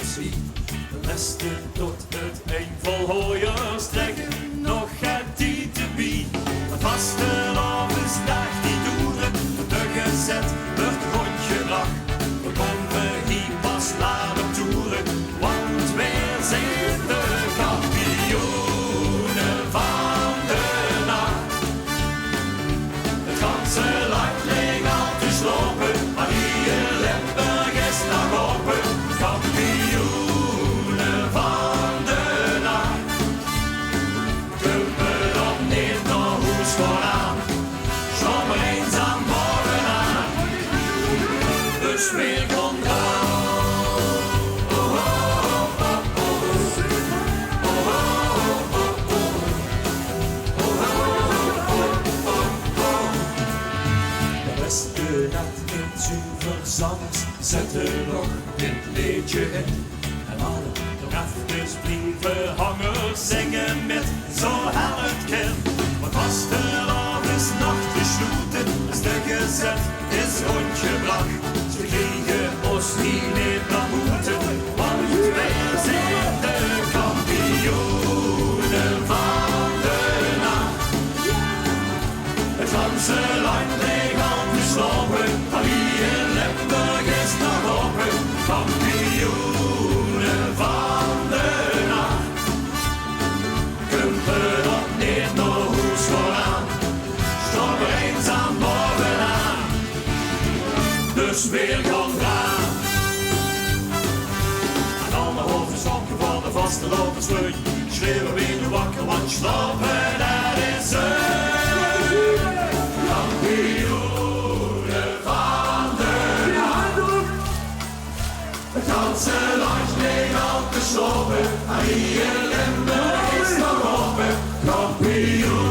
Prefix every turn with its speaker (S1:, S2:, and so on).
S1: zien. De beste tot het eind volhooien strekken, nog het die te bieden. Het vastelavondsdag die doeren, de gezet wordt rondgebracht. We komen hier pas laat op toeren, want wij zijn de kampioenen van de nacht. Het ganse land ligt al te slopen, maar hier Limburg is nog open. Kampioenen van de nacht. Kumpen op neer naar Hoes vooraan, zomer eens aan morgen aan. Dus weer komt aan. De beste nacht in zuiver zand zetten nog dit liedje in. En alle nog even blijven hangen, zingen met zo hel het kind. Want vastelavond is nacht gesloten, dus de gezet is rondgebracht. Ze kregen ons niet meer naar moeten, want wij zijn de kampioenen van de nacht. Het ganse land ligt al geslopen, maar hier in Limburg is nog open. Kampioenen van de nacht. Kumpen op neer naar Hoes vooraan, stoppen eens aan bovenaan. Dus weer komt aan. En alle hoofden schonken van de vaste lopersleun. Schreeuwen weer wakker, want slapen dat is het. Kampioenen van de nacht. Het ganse land ligt al te slopen, en hier in Limburg is nog open. Kampioenen.